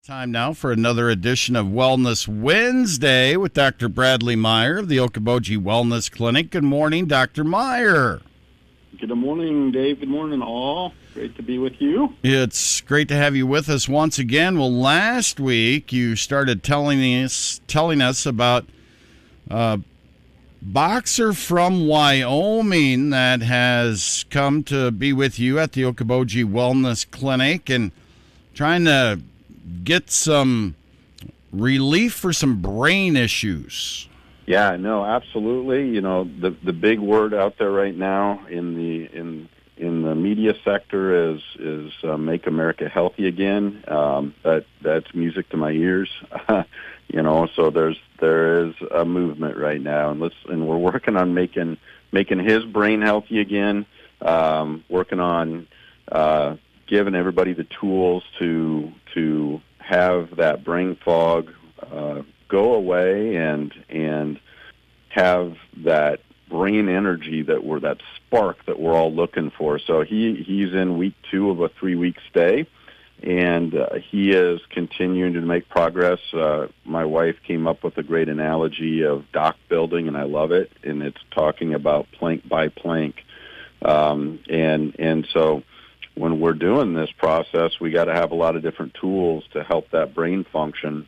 Time now for another edition of Wellness Wednesday with Dr. Bradley Meyer of the Okoboji Wellness Clinic. Good morning, Dr. Meyer. Good morning, Dave. Good morning, all. Great to be with you. It's great to have you with us once again. Well, last week you started telling us about a boxer from Wyoming that has come to be with you at the Okoboji Wellness Clinic and trying to get some relief for some brain issues. Yeah, no, absolutely. You know, the big word out there right now in the media sector is "Make America Healthy Again." That's music to my ears. So there is a movement right now, and we're working on making his brain healthy again. Working on giving everybody the tools to have that brain fog go away and have that brain energy that spark that we're all looking for. So he's in week 2 of a 3-week stay, and he is continuing to make progress. My wife came up with a great analogy of dock building, and I love it. And it's talking about plank by plank, and so when we're doing this process, we got to have a lot of different tools to help that brain function.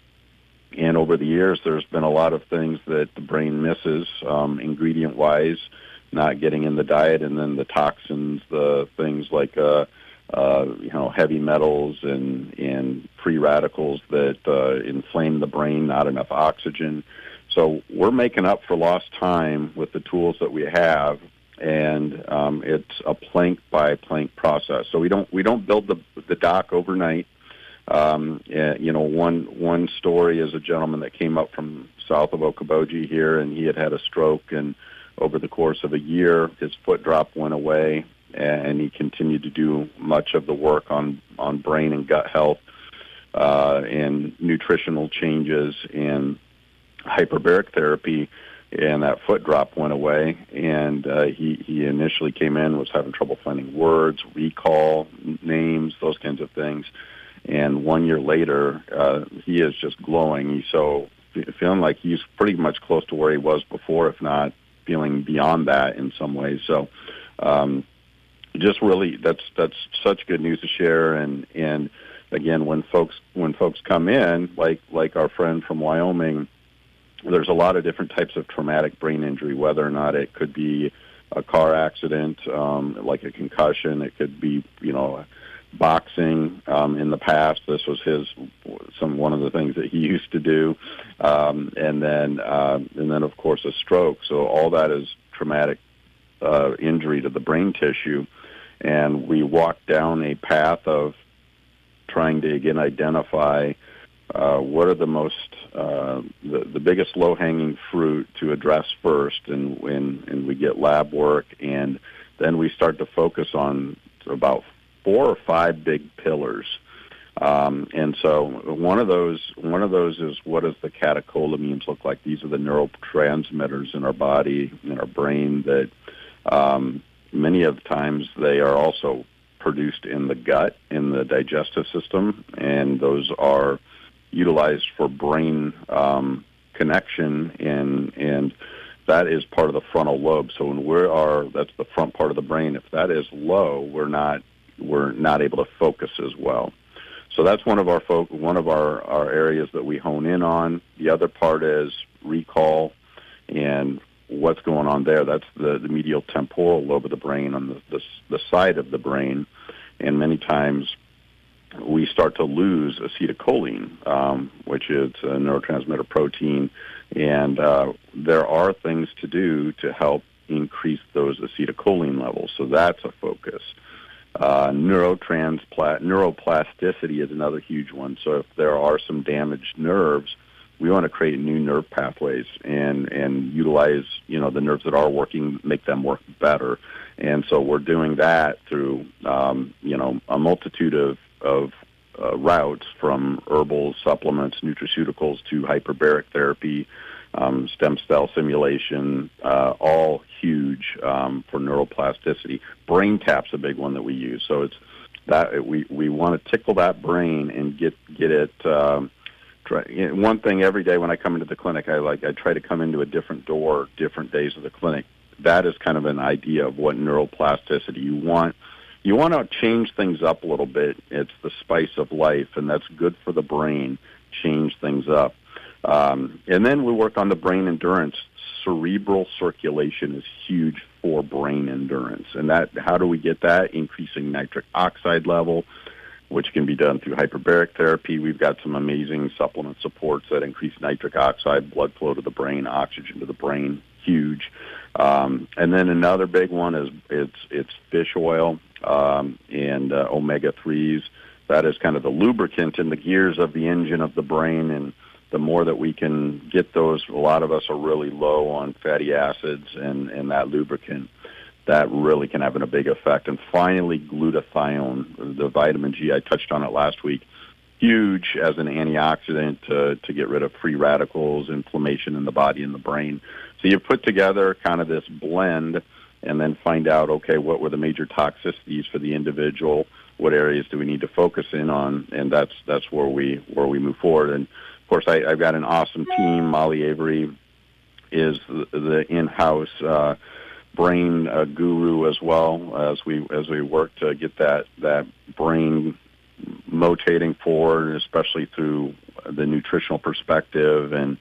And over the years, there's been a lot of things that the brain misses, ingredient-wise, not getting in the diet, and then the toxins, the things like heavy metals and free radicals that inflame the brain, not enough oxygen. So we're making up for lost time with the tools that we have. And it's a plank by plank process. So we don't build the dock overnight. One story is a gentleman that came up from south of Okoboji here, and he had a stroke, and over the course of a year, his foot drop went away, and he continued to do much of the work on brain and gut health, and nutritional changes and hyperbaric therapy. And that foot drop went away, and he initially came in, was having trouble finding words, recall, names, those kinds of things. And 1 year later, he is just glowing. He's so feeling like he's pretty much close to where he was before, if not feeling beyond that in some ways. So just really, that's such good news to share. And again, when folks come in, like our friend from Wyoming, there's a lot of different types of traumatic brain injury, whether or not it could be a car accident, like a concussion. It could be, boxing. In the past, this was one of the things that he used to do, and then of course a stroke. So all that is traumatic injury to the brain tissue, and we walk down a path of trying to again identify what are the most the biggest low-hanging fruit to address first, and we get lab work, and then we start to focus on about 4 or 5 big pillars. And so one of those is, what does the catecholamines look like? These are the neurotransmitters in our body, in our brain, that many of the times they are also produced in the gut, in the digestive system, and those are utilized for brain connection, and that is part of the frontal lobe. So when that's the front part of the brain. If that is low, we're not able to focus as well. So that's one of our areas that we hone in on. The other part is recall and what's going on there. That's the medial temporal lobe of the brain, on the side of the brain, and many times we start to lose acetylcholine, which is a neurotransmitter protein, and there are things to do to help increase those acetylcholine levels. So that's a focus. Neuroplasticity is another huge one. So if there are some damaged nerves, we want to create new nerve pathways and utilize, the nerves that are working, make them work better. And so we're doing that through, a multitude of routes, from herbal supplements, nutraceuticals, to hyperbaric therapy, stem cell simulation, all huge for neuroplasticity. Brain tap's a big one that we use. So it's that we want to tickle that brain and get it. One thing every day when I come into the clinic, I try to come into a different door, different days of the clinic. That is kind of an idea of what neuroplasticity you want. You want to change things up a little bit. It's the spice of life, and that's good for the brain. Change things up. And then we work on the brain endurance. Cerebral circulation is huge for brain endurance. And how do we get that? Increasing nitric oxide level, which can be done through hyperbaric therapy. We've got some amazing supplement supports that increase nitric oxide, blood flow to the brain, oxygen to the brain. Huge. And then another big one is it's fish oil and omega-3s. That is kind of the lubricant in the gears of the engine of the brain, and the more that we can get those, a lot of us are really low on fatty acids, and that lubricant, that really can have a big effect. And finally, glutathione, the vitamin G, I touched on it last week, huge as an antioxidant to get rid of free radicals, inflammation in the body and the brain. So you put together kind of this blend and then find out, okay, what were the major toxicities for the individual? What areas do we need to focus in on? And that's where we move forward. And of course, I've got an awesome team. Molly Avery is the in-house brain guru as well, as we work to get that brain motating forward, especially through the nutritional perspective and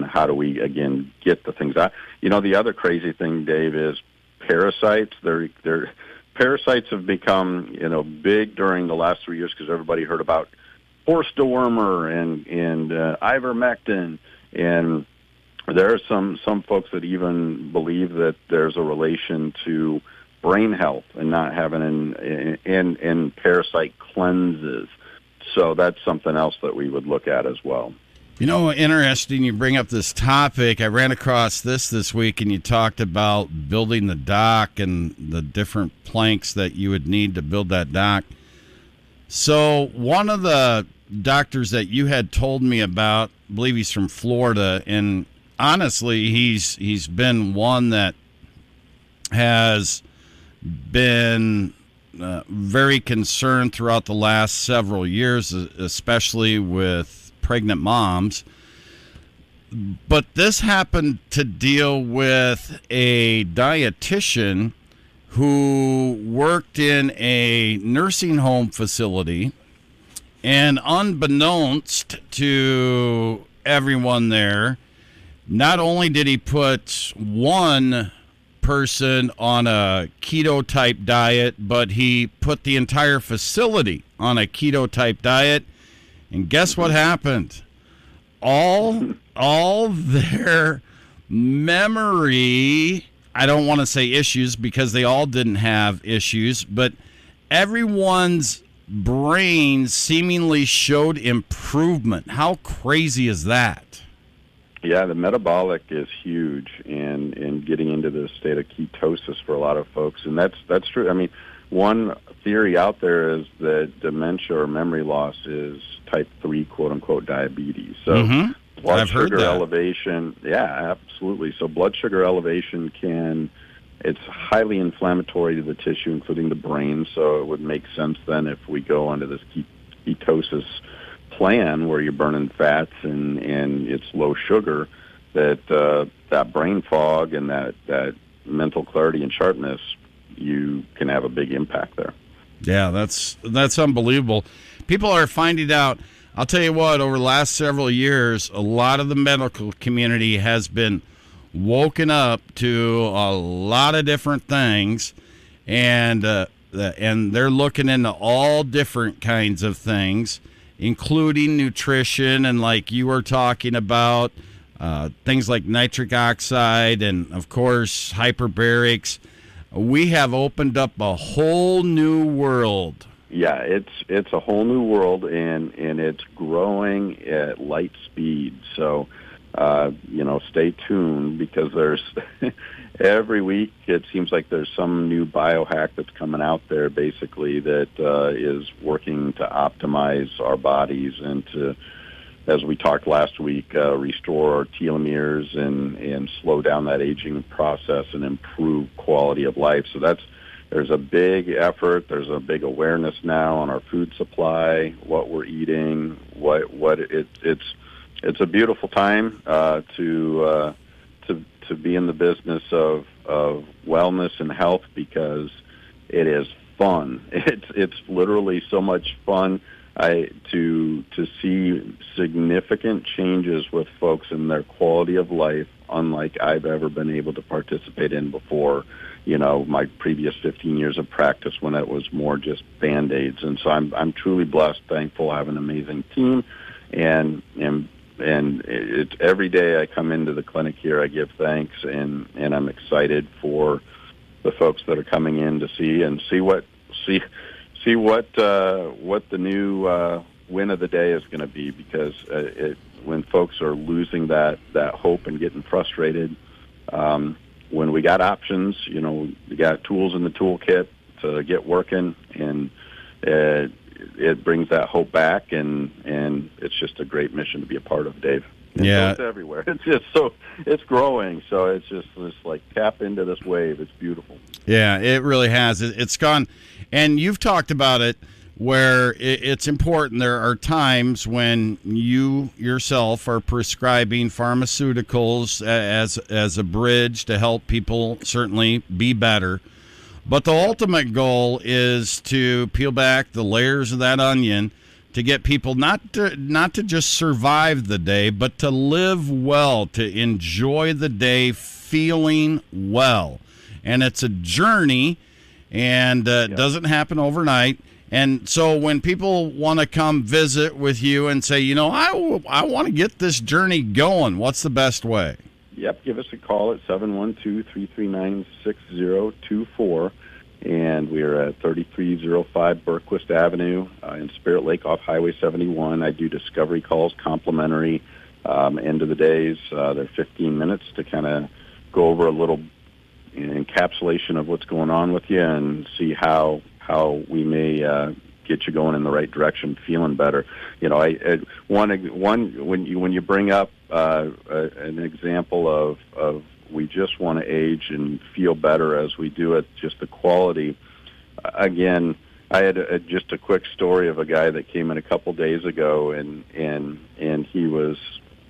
how do we again get the things out. The other crazy thing, Dave, is parasites. Parasites have become big during the last 3 years because everybody heard about horse dewormer and ivermectin, and there are some folks that even believe that there's a relation to brain health and not having and parasite cleanses. So that's something else that we would look at as well. Interesting you bring up this topic. I ran across this week, and you talked about building the dock and the different planks that you would need to build that dock. So one of the doctors that you had told me about, I believe he's from Florida, and honestly, he's been one that has been very concerned throughout the last several years, especially with pregnant moms. But this happened to deal with a dietitian who worked in a nursing home facility, and unbeknownst to everyone there, not only did he put one person on a keto type diet, but he put the entire facility on a keto type diet. And guess what happened? All their memory, I don't want to say issues because they all didn't have issues, but everyone's brain seemingly showed improvement. How crazy is that? Yeah, the metabolic is huge in getting into the state of ketosis for a lot of folks, and that's true. I mean, one theory out there is that dementia or memory loss is type 3, quote-unquote, diabetes. So blood sugar elevation, yeah, absolutely. So blood sugar elevation it's highly inflammatory to the tissue, including the brain, so it would make sense then if we go onto this ketosis plan where you're burning fats and it's low sugar, that brain fog and that mental clarity and sharpness, you can have a big impact there. Yeah, that's unbelievable. People are finding out. I'll tell you what, over the last several years, a lot of the medical community has been woken up to a lot of different things, and they're looking into all different kinds of things, including nutrition, and like you were talking about, things like nitric oxide and, of course, hyperbarics. We have opened up a whole new world. Yeah, it's a whole new world, and it's growing at light speed. So, stay tuned, because there's every week it seems like there's some new biohack that's coming out there, basically, that is working to optimize our bodies and to, as we talked last week, restore our telomeres and slow down that aging process and improve quality of life. So there's a big effort. There's a big awareness now on our food supply, what we're eating, it's a beautiful time to be in the business of wellness and health, because it is fun. It's literally so much fun to see significant changes with folks in their quality of life, unlike I've ever been able to participate in before. My previous 15 years of practice, when it was more just Band-Aids. And so I'm truly blessed, thankful. I have an amazing team, and it's every day I come into the clinic here, I give thanks, and I'm excited for the folks that are coming in to see what the new win of the day is going to be, because when folks are losing that hope and getting frustrated, when we got options, we got tools in the toolkit to get working, and it brings that hope back, and it's just a great mission to be a part of, Dave. And yeah, it's everywhere. It's growing. So it's just like tap into this wave. It's beautiful. Yeah, it really has. It's gone, and you've talked about it, where it's important. There are times when you yourself are prescribing pharmaceuticals as a bridge to help people certainly be better. But the ultimate goal is to peel back the layers of that onion to get people not to just survive the day, but to live well, to enjoy the day feeling well. And it's a journey, and it doesn't happen overnight. And so when people want to come visit with you and say, I want to get this journey going, what's the best way? Yep, give us a call at 712-339-6024, and we are at 3305 Berquist Avenue in Spirit Lake off Highway 71. I do discovery calls, complimentary, end of the days. They're 15 minutes to kind of go over a little encapsulation of what's going on with you and see how we may get you going in the right direction, feeling better. When you bring up an example of we just want to age and feel better as we do it, just the quality. Again, I had just a quick story of a guy that came in a couple days ago, and he was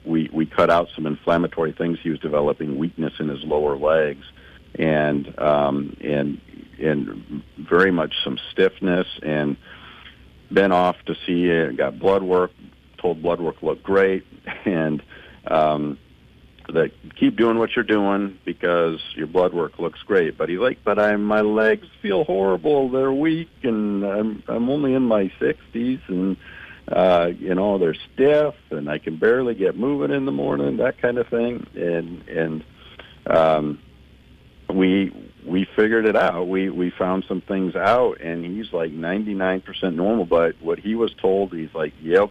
we cut out some inflammatory things. He was developing weakness in his lower legs, and very much some stiffness, and been off to see it, got blood work, told blood work looked great, and that keep doing what you're doing because your blood work looks great. But he's like, my legs feel horrible, they're weak, and I'm only in my 60s, and they're stiff, and I can barely get moving in the morning, that kind of thing. And we figured it out. We found some things out, and he's like 99% normal. But what he was told, he's like, yep,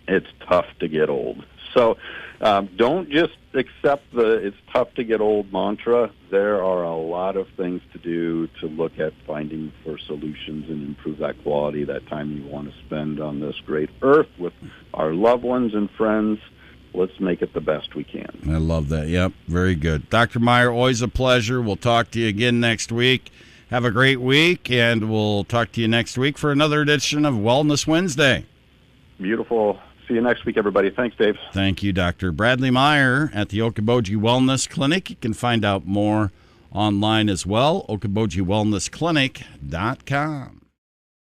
it's tough to get old. So don't just accept the it's tough to get old mantra. There are a lot of things to do to look at finding for solutions and improve that quality, that time you want to spend on this great earth with our loved ones and friends. Let's make it the best we can. I love that. Yep, very good. Dr. Meyer, always a pleasure. We'll talk to you again next week. Have a great week, and we'll talk to you next week for another edition of Wellness Wednesday. Beautiful. See you next week, everybody. Thanks, Dave. Thank you, Dr. Bradley Meyer at the Okoboji Wellness Clinic. You can find out more online as well, OkobojiWellnessClinic.com.